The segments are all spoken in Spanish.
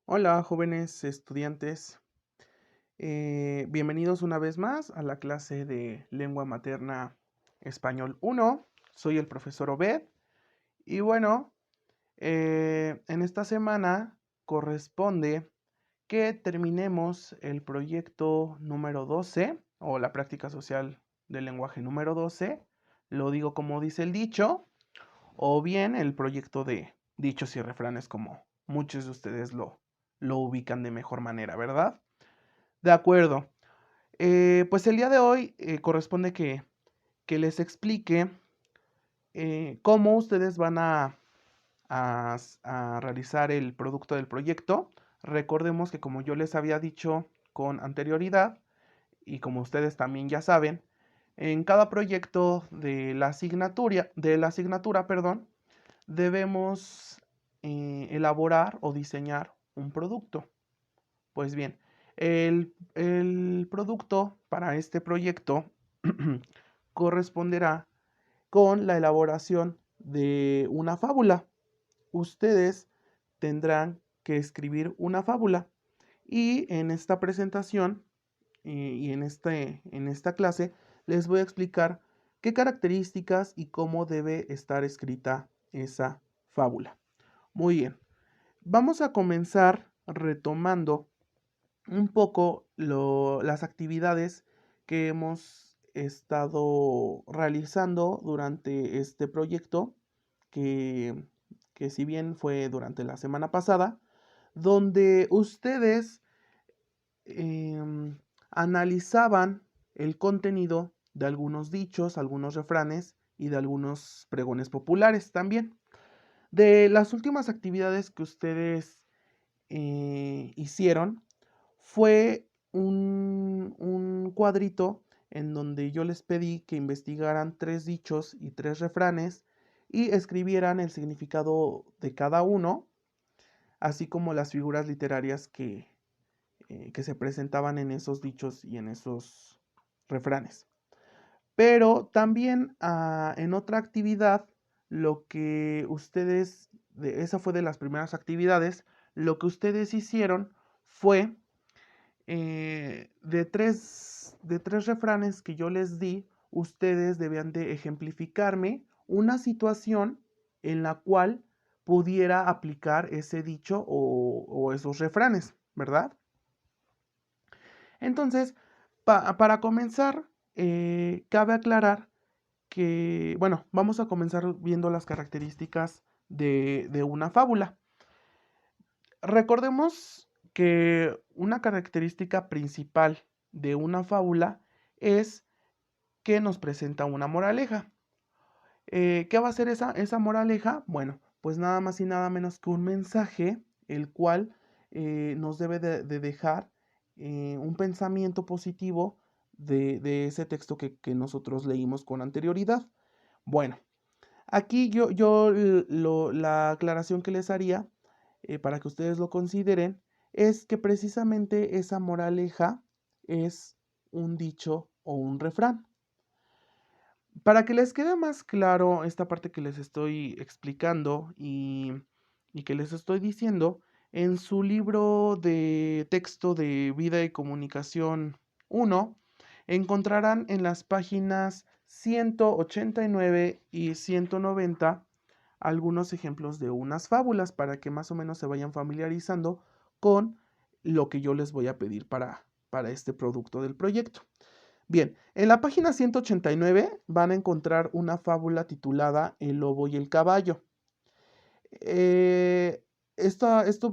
Hola, jóvenes estudiantes. Bienvenidos una vez más a la clase de Lengua Materna Español 1. Soy el profesor Obed. Y bueno, en esta semana corresponde que terminemos el proyecto número 12 o la práctica social del lenguaje número 12. Lo digo como dice el dicho, o bien el proyecto de dichos y refranes como muchos de ustedes lo ubican de mejor manera, ¿verdad? De acuerdo. Pues el día de hoy corresponde que les explique cómo ustedes van a realizar el producto del proyecto. Recordemos que como yo les había dicho con anterioridad, y como ustedes también ya saben, en cada proyecto de la asignatura, perdón, debemos elaborar o diseñar un producto. Pues bien, el producto para este proyecto corresponderá con la elaboración de una fábula. Ustedes tendrán que escribir una fábula y en esta presentación y en esta clase les voy a explicar qué características y cómo debe estar escrita esa fábula. Muy bien, vamos a comenzar retomando un poco las actividades que hemos estado realizando durante este proyecto, que, que si bien fue durante la semana pasada, donde ustedes analizaban el contenido de algunos dichos, algunos refranes y de algunos pregones populares también. De las últimas actividades que ustedes hicieron fue un cuadrito en donde yo les pedí que investigaran 3 dichos y 3 refranes y escribieran el significado de cada uno, así como las figuras literarias que se presentaban en esos dichos y en esos refranes. Pero también en otra actividad, lo que ustedes, esa fue de las primeras actividades, lo que ustedes hicieron fue de tres refranes que yo les di, ustedes debían de ejemplificarme una situación en la cual pudiera aplicar ese dicho o esos refranes, ¿verdad? Entonces, para comenzar, cabe aclarar que, bueno, vamos a comenzar viendo las características de una fábula. Recordemos que una característica principal de una fábula es que nos presenta una moraleja. ¿Qué va a ser esa moraleja? Bueno, pues nada más y nada menos que un mensaje, el cual nos debe de dejar un pensamiento positivo de ese texto que nosotros leímos con anterioridad. Bueno, aquí la aclaración que les haría para que ustedes lo consideren es que precisamente esa moraleja es un dicho o un refrán. Para que les quede más claro esta parte que les estoy explicando y que les estoy diciendo, en su libro de texto de Vida y Comunicación 1, encontrarán en las páginas 189 y 190 algunos ejemplos de unas fábulas para que más o menos se vayan familiarizando con lo que yo les voy a pedir para este producto del proyecto. Bien, en la página 189 van a encontrar una fábula titulada El lobo y el caballo. Esto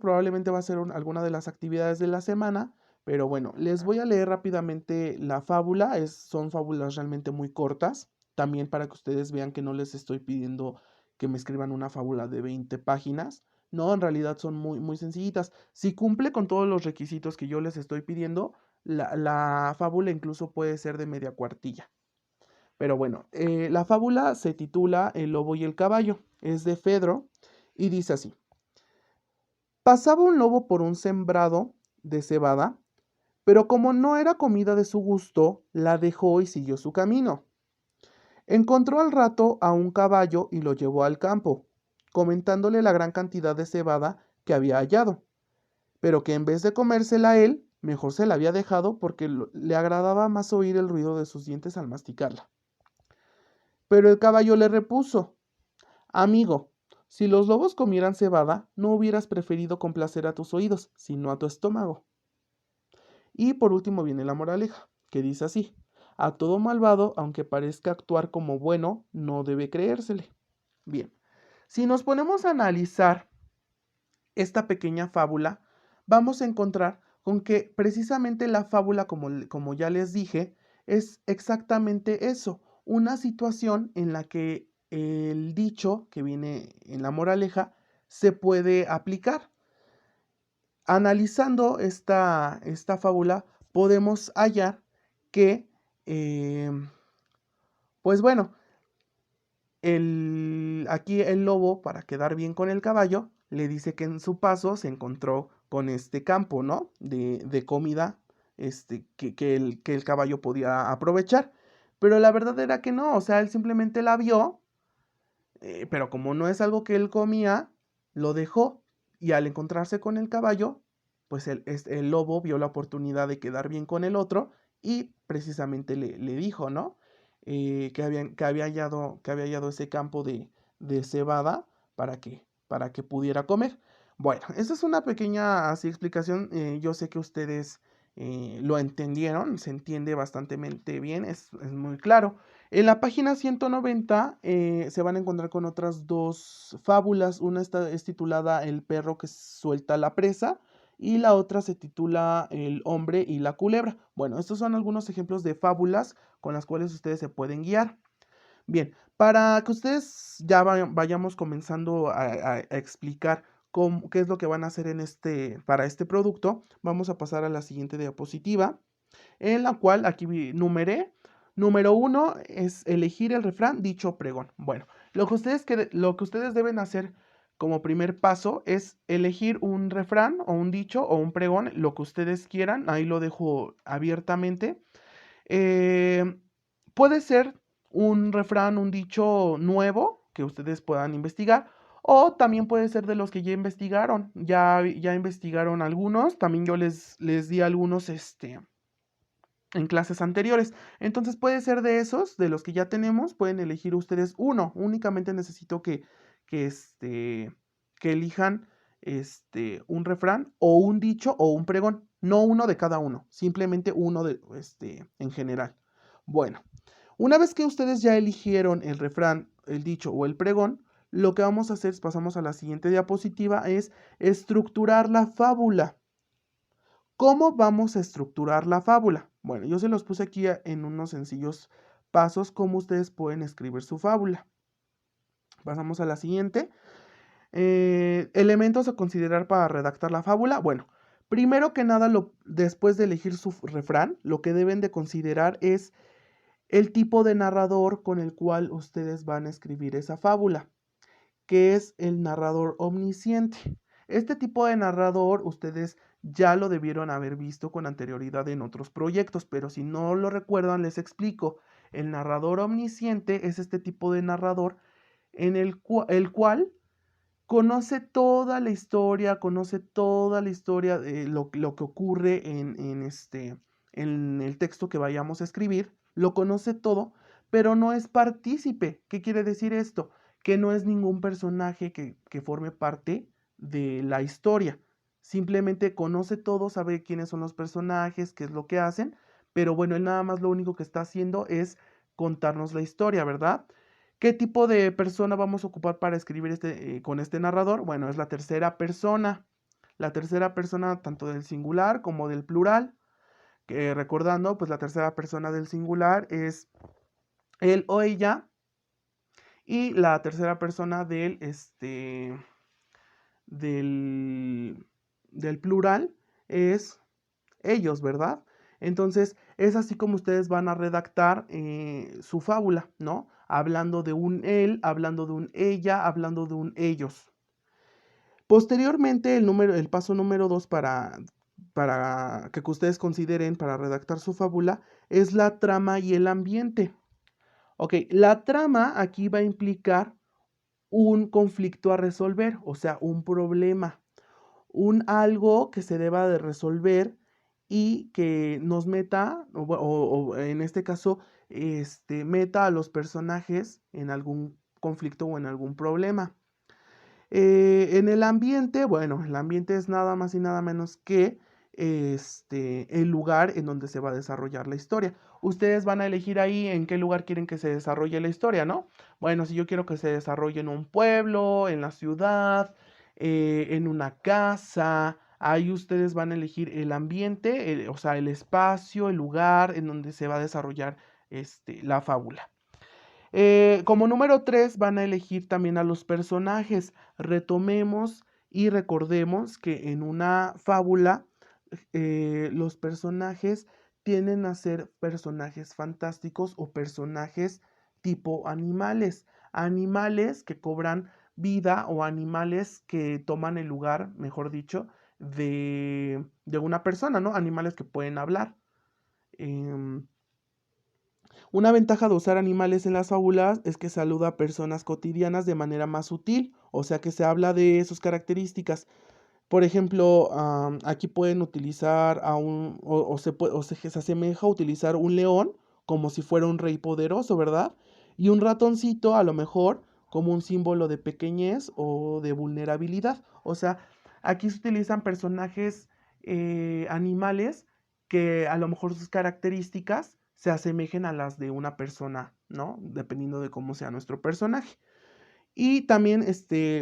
probablemente va a ser alguna de las actividades de la semana, pero bueno, les voy a leer rápidamente la fábula. Son fábulas realmente muy cortas, también para que ustedes vean que no les estoy pidiendo que me escriban una fábula de 20 páginas. No, en realidad son muy, muy sencillitas. Si cumple con todos los requisitos que yo les estoy pidiendo, la fábula incluso puede ser de media cuartilla. Pero bueno, la fábula se titula El lobo y el caballo. Es de Fedro y dice así. Pasaba un lobo por un sembrado de cebada, pero como no era comida de su gusto, la dejó y siguió su camino. Encontró al rato a un caballo y lo llevó al campo, comentándole la gran cantidad de cebada que había hallado. pero que en vez de comérsela él, mejor se la había dejado porque le agradaba más oír el ruido de sus dientes al masticarla. Pero el caballo le repuso: amigo, si los lobos comieran cebada, no hubieras preferido complacer a tus oídos, sino a tu estómago. Y por último viene la moraleja, que dice así: a todo malvado, aunque parezca actuar como bueno, no debe creérsele. Bien, si nos ponemos a analizar esta pequeña fábula, vamos a encontrar con que precisamente la fábula, como ya les dije, es exactamente eso, una situación en la que el dicho que viene en la moraleja se puede aplicar. Analizando esta fábula, podemos hallar que, pues bueno, aquí el lobo, para quedar bien con el caballo, le dice que en su paso se encontró con este campo, ¿no? De comida, que el caballo podía aprovechar. Pero la verdad era que no, o sea, él simplemente la vio, pero como no es algo que él comía, lo dejó. Y al encontrarse con el caballo, pues el lobo vio la oportunidad de quedar bien con el otro y precisamente le dijo, ¿no? Que había hallado ese campo de cebada para que pudiera comer. Bueno, esa es una pequeña así explicación. Yo sé que ustedes lo entendieron, se entiende bastante bien, es muy claro. En la página 190 se van a encontrar con otras dos fábulas. Una es titulada El perro que suelta la presa y la otra se titula El hombre y la culebra. Bueno, estos son algunos ejemplos de fábulas con las cuales ustedes se pueden guiar. Bien, para que ustedes ya vayamos comenzando a explicar qué es lo que van a hacer para este producto, vamos a pasar a la siguiente diapositiva, en la cual aquí numeré. Número 1 es elegir el refrán, dicho, pregón. Bueno, lo que ustedes deben hacer como primer paso es elegir un refrán o un dicho o un pregón, lo que ustedes quieran. Ahí lo dejo abiertamente. Eh, Puede ser un refrán, un dicho nuevo que ustedes puedan investigar, o también puede ser de los que ya investigaron. Ya investigaron algunos, también yo les di algunos en clases anteriores. Entonces puede ser de esos, de los que ya tenemos, pueden elegir ustedes uno. Únicamente necesito que, este, que elijan un refrán o un dicho o un pregón. No uno de cada uno, simplemente uno en general. Bueno, una vez que ustedes ya eligieron el refrán, el dicho o el pregón, lo que vamos a hacer es pasamos a la siguiente diapositiva, es estructurar la fábula. ¿Cómo vamos a estructurar la fábula? Bueno, yo se los puse aquí en unos sencillos pasos cómo ustedes pueden escribir su fábula. Pasamos a la siguiente. Elementos a considerar para redactar la fábula. Bueno, primero que nada, después de elegir su refrán, lo que deben de considerar es el tipo de narrador con el cual ustedes van a escribir esa fábula, que es el narrador omnisciente. Este tipo de narrador ustedes ya lo debieron haber visto con anterioridad en otros proyectos, pero si no lo recuerdan les explico. El narrador omnisciente es este tipo de narrador en el cual conoce toda la historia de lo que ocurre en el texto que vayamos a escribir, lo conoce todo, pero no es partícipe. ¿Qué quiere decir esto? Que no es ningún personaje que forme parte de la historia. Simplemente conoce todo, sabe quiénes son los personajes, qué es lo que hacen, pero bueno, él nada más lo único que está haciendo es contarnos la historia, ¿verdad? ¿Qué tipo de persona vamos a ocupar para escribir con este narrador? Bueno, es la tercera persona. La tercera persona tanto del singular como del plural. Que recordando, pues la tercera persona del singular es él o ella. Y la tercera persona del, del plural es ellos, ¿verdad? Entonces, es así como ustedes van a redactar su fábula, ¿no? Hablando de un él, hablando de un ella, hablando de un ellos. Posteriormente, el paso número 2 para que ustedes consideren para redactar su fábula es la trama y el ambiente. Ok, la trama aquí va a implicar un conflicto a resolver, o sea, un problema. un algo que se deba de resolver y que nos meta, o en este caso, meta a los personajes en algún conflicto o en algún problema. En el ambiente, bueno, el ambiente es nada más y nada menos que el lugar en donde se va a desarrollar la historia. Ustedes van a elegir ahí en qué lugar quieren que se desarrolle la historia, ¿no? Bueno, si yo quiero que se desarrolle en un pueblo, en la ciudad, en una casa, ahí ustedes van a elegir el ambiente, o sea, el espacio, el lugar en donde se va a desarrollar la fábula. Como número 3 van a elegir también a los personajes. Retomemos y recordemos que en una fábula los personajes tienden a ser personajes fantásticos o personajes tipo animales. Animales que cobran vida o animales que toman el lugar, mejor dicho, de una persona, ¿no? Animales que pueden hablar. Em, una ventaja de usar animales en las fábulas es que saluda a personas cotidianas de manera más sutil, o sea que se habla de sus características. Por ejemplo, aquí pueden utilizar a un, se asemeja a utilizar un león como si fuera un rey poderoso, ¿verdad? Y un ratoncito a lo mejor como un símbolo de pequeñez o de vulnerabilidad. O sea, aquí se utilizan personajes animales que a lo mejor sus características se asemejen a las de una persona, ¿no? Dependiendo de cómo sea nuestro personaje. Y también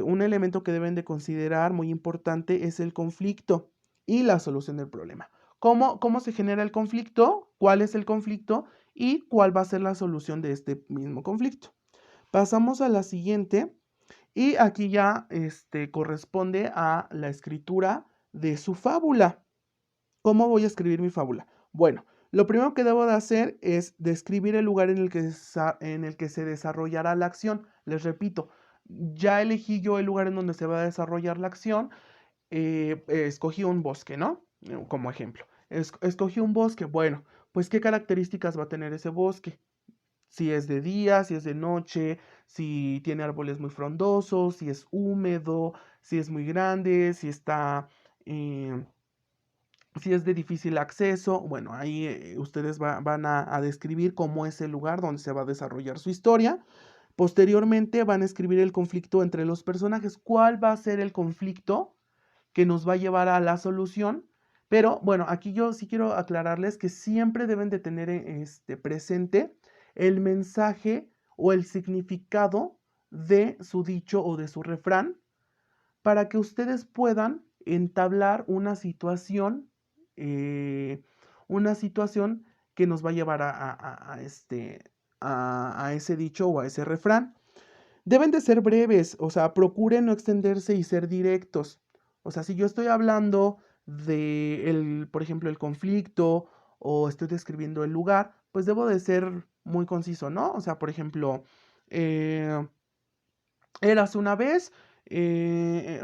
un elemento que deben de considerar muy importante es el conflicto y la solución del problema. ¿Cómo se genera el conflicto? ¿Cuál es el conflicto? ¿Y cuál va a ser la solución de este mismo conflicto? Pasamos a la siguiente y aquí ya corresponde a la escritura de su fábula. ¿Cómo voy a escribir mi fábula? Bueno, lo primero que debo de hacer es describir el lugar en el que se desarrollará la acción. Les repito, ya elegí yo el lugar en donde se va a desarrollar la acción. Escogí un bosque, ¿no? Como ejemplo. Escogí un bosque. Bueno, pues ¿qué características va a tener ese bosque? Si es de día, si es de noche, si tiene árboles muy frondosos, si es húmedo, si es muy grande, si está... eh, si es de difícil acceso, bueno, ahí ustedes van a describir cómo es el lugar donde se va a desarrollar su historia. Posteriormente van a escribir el conflicto entre los personajes. ¿Cuál va a ser el conflicto que nos va a llevar a la solución? Pero bueno, aquí yo sí quiero aclararles que siempre deben de tener presente el mensaje o el significado de su dicho o de su refrán para que ustedes puedan entablar eh, una situación que nos va a llevar a ese dicho o a ese refrán. Deben de ser breves, o sea, procuren no extenderse y ser directos. O sea, si yo estoy hablando por ejemplo, el conflicto o estoy describiendo el lugar, pues debo de ser muy conciso, ¿no? O sea, por ejemplo, eh, eras una vez,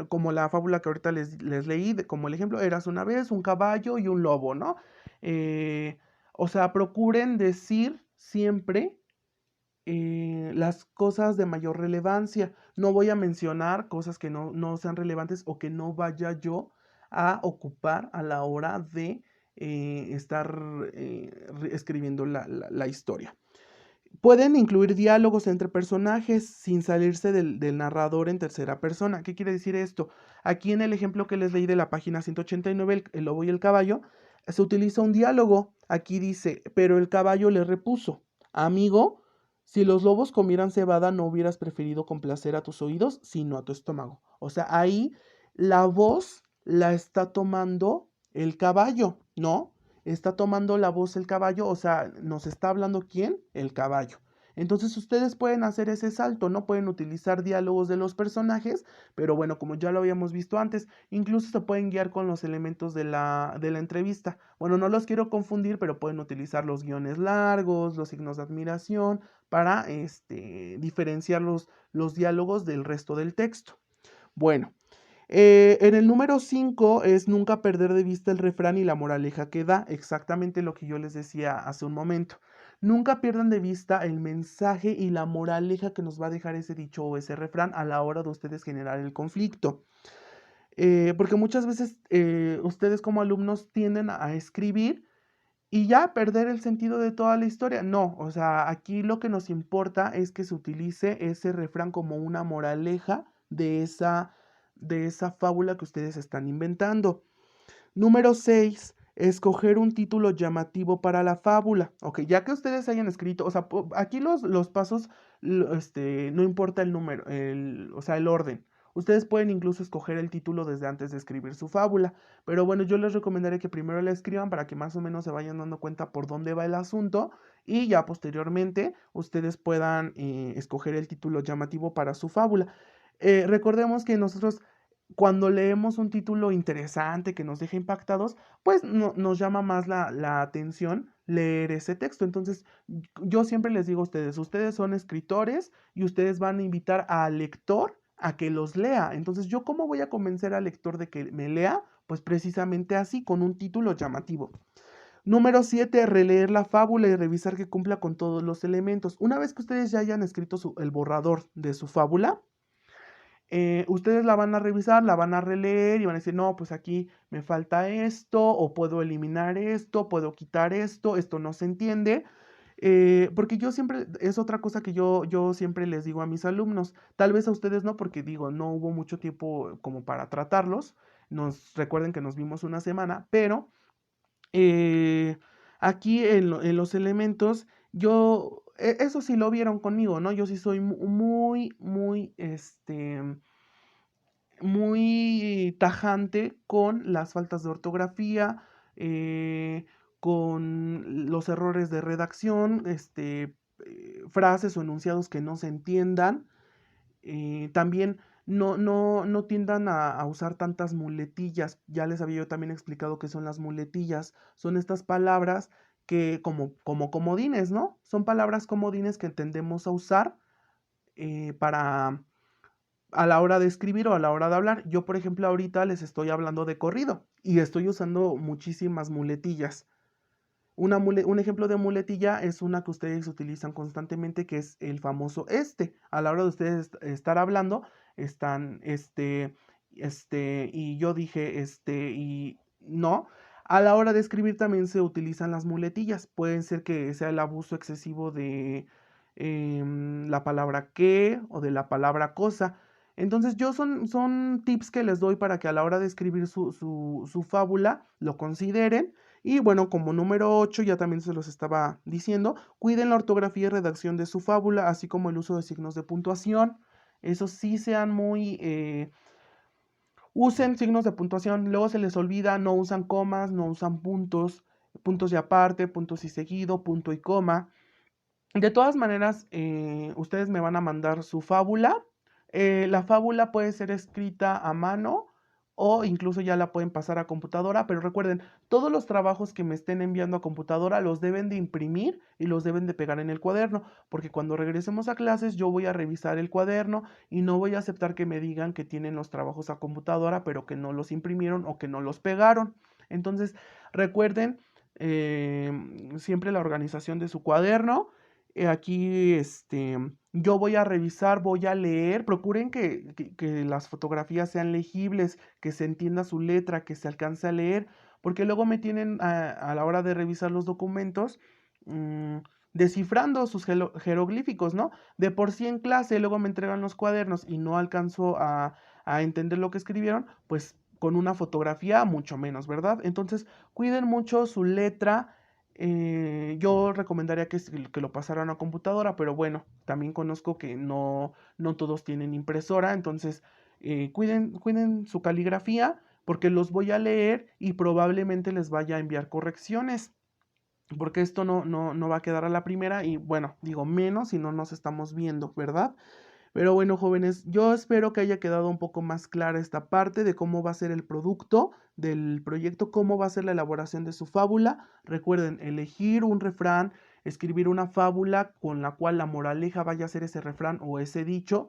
como la fábula que ahorita les leí, como el ejemplo, eras una vez un caballo y un lobo, ¿no? Eh, o sea, procuren decir siempre las cosas de mayor relevancia. No voy a mencionar cosas que no sean relevantes o que no vaya yo a ocupar a la hora de estar escribiendo la historia. Pueden incluir diálogos entre personajes sin salirse del narrador en tercera persona. ¿Qué quiere decir esto? Aquí en el ejemplo que les leí de la página 189, el lobo y el caballo, se utiliza un diálogo. Aquí dice, pero el caballo le repuso, amigo, si los lobos comieran cebada no hubieras preferido complacer a tus oídos, sino a tu estómago. O sea, ahí la voz la está tomando el caballo, ¿no? Está tomando la voz el caballo, o sea, nos está hablando ¿quién? El caballo. Entonces ustedes pueden hacer ese salto, no pueden utilizar diálogos de los personajes, pero bueno, como ya lo habíamos visto antes, incluso se pueden guiar con los elementos de la entrevista. Bueno, no los quiero confundir, pero pueden utilizar los guiones largos, los signos de admiración, para diferenciar los diálogos del resto del texto. Bueno, en el número 5 es nunca perder de vista el refrán y la moraleja que da, exactamente lo que yo les decía hace un momento. Nunca pierdan de vista el mensaje y la moraleja que nos va a dejar ese dicho o ese refrán a la hora de ustedes generar el conflicto. porque muchas veces ustedes como alumnos tienden a escribir y ya perder el sentido de toda la historia. No, o sea, aquí lo que nos importa es que se utilice ese refrán como una moraleja de esa fábula que ustedes están inventando. Número 6, escoger un título llamativo para la fábula. Ok, ya que ustedes hayan escrito, o sea, aquí los pasos, no importa el número, o sea, el orden. Ustedes pueden incluso escoger el título desde antes de escribir su fábula. Pero bueno, yo les recomendaré que primero la escriban para que más o menos se vayan dando cuenta por dónde va el asunto y ya posteriormente ustedes puedan escoger el título llamativo para su fábula. Recordemos que nosotros cuando leemos un título interesante que nos deja impactados, pues nos llama más la atención leer ese texto. Entonces, yo siempre les digo a ustedes son escritores y ustedes van a invitar al lector a que los lea. Entonces, ¿yo cómo voy a convencer al lector de que me lea? Pues precisamente así, con un título llamativo. Número 7, releer la fábula y revisar que cumpla con todos los elementos. Una vez que ustedes ya hayan escrito el borrador de su fábula, ustedes la van a revisar, la van a releer y van a decir, no, pues aquí me falta esto, o puedo eliminar esto, puedo quitar esto no se entiende. Porque yo siempre, es otra cosa que yo siempre les digo a mis alumnos, tal vez a ustedes no, porque digo, no hubo mucho tiempo como para tratarlos, recuerden que nos vimos una semana, pero eh, aquí en los elementos, eso sí lo vieron conmigo, ¿no? Yo sí soy muy tajante con las faltas de ortografía, eh, con los errores de redacción, frases o enunciados que no se entiendan. También no tiendan a usar tantas muletillas. Ya les había yo también explicado qué son las muletillas. Son estas palabras que como comodines, ¿no? Son palabras comodines que tendemos a usar para a la hora de escribir o a la hora de hablar. Yo, por ejemplo, ahorita les estoy hablando de corrido y estoy usando muchísimas muletillas. Un ejemplo de muletilla es una que ustedes utilizan constantemente, que es el famoso este. A la hora de ustedes estar hablando, están y yo dije y no. A la hora de escribir también se utilizan las muletillas. Pueden ser que sea el abuso excesivo de la palabra que o de la palabra cosa. Entonces son tips que les doy para que a la hora de escribir su fábula lo consideren. Y bueno, como número 8, ya también se los estaba diciendo, cuiden la ortografía y redacción de su fábula, así como el uso de signos de puntuación. Eso sí sean usen signos de puntuación, luego se les olvida, no usan comas, no usan puntos, puntos y aparte, puntos y seguido, punto y coma. De todas maneras, ustedes me van a mandar su fábula. La fábula puede ser escrita a mano o incluso ya la pueden pasar a computadora, pero recuerden, todos los trabajos que me estén enviando a computadora los deben de imprimir y los deben de pegar en el cuaderno, porque cuando regresemos a clases yo voy a revisar el cuaderno y no voy a aceptar que me digan que tienen los trabajos a computadora, pero que no los imprimieron o que no los pegaron. Entonces, recuerden siempre la organización de su cuaderno. Aquí, yo voy a revisar, voy a leer, procuren que las fotografías sean legibles, que se entienda su letra, que se alcance a leer, porque luego me tienen a la hora de revisar los documentos mm, descifrando sus jeroglíficos, ¿no? De por sí en clase, luego me entregan los cuadernos y no alcanzo a entender lo que escribieron, pues con una fotografía mucho menos, ¿verdad? Entonces, cuiden mucho su letra. Yo recomendaría que lo pasaran a computadora, pero bueno, también conozco que no todos tienen impresora, entonces cuiden su caligrafía porque los voy a leer y probablemente les vaya a enviar correcciones, porque esto no va a quedar a la primera y bueno, digo menos si no nos estamos viendo, ¿verdad? Pero bueno, jóvenes, yo espero que haya quedado un poco más clara esta parte de cómo va a ser el producto del proyecto, cómo va a ser la elaboración de su fábula. Recuerden, elegir un refrán, escribir una fábula con la cual la moraleja vaya a ser ese refrán o ese dicho.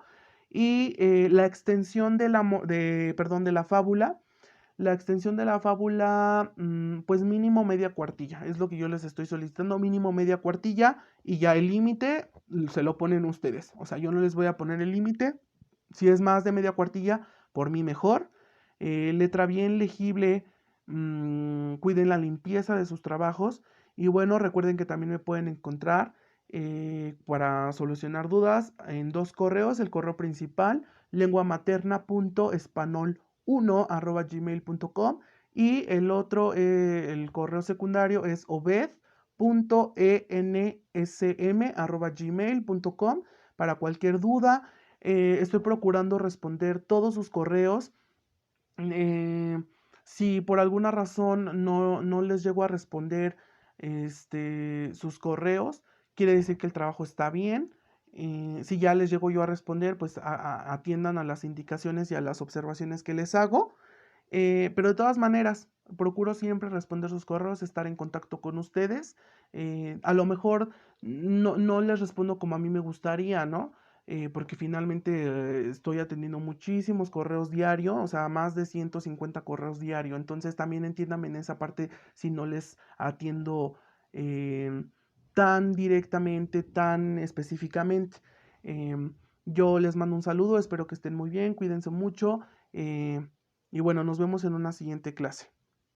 Y la extensión de la fábula. La extensión de la fábula, pues mínimo media cuartilla, es lo que yo les estoy solicitando, mínimo media cuartilla y ya el límite se lo ponen ustedes. O sea, yo no les voy a poner el límite. Si es más de media cuartilla, por mí mejor. letra bien legible, cuiden la limpieza de sus trabajos y bueno, recuerden que también me pueden encontrar para solucionar dudas en dos correos, el correo principal lenguamaterna.espanol1@gmail.com y el otro, el correo secundario es obed.ensm@gmail.com para cualquier duda. Estoy procurando responder todos sus correos. Eh, si por alguna razón no les llego a responder sus correos, quiere decir que el trabajo está bien. Si ya les llego yo a responder, pues atiendan a las indicaciones y a las observaciones que les hago. Pero de todas maneras, procuro siempre responder sus correos, estar en contacto con ustedes. A lo mejor no les respondo como a mí me gustaría, ¿no? Porque finalmente estoy atendiendo muchísimos correos diario, o sea, más de 150 correos diario. Entonces también entiéndame en esa parte si no les atiendo tan directamente, tan específicamente. Em, yo les mando un saludo, espero que estén muy bien, cuídense mucho. Y bueno, nos vemos en una siguiente clase.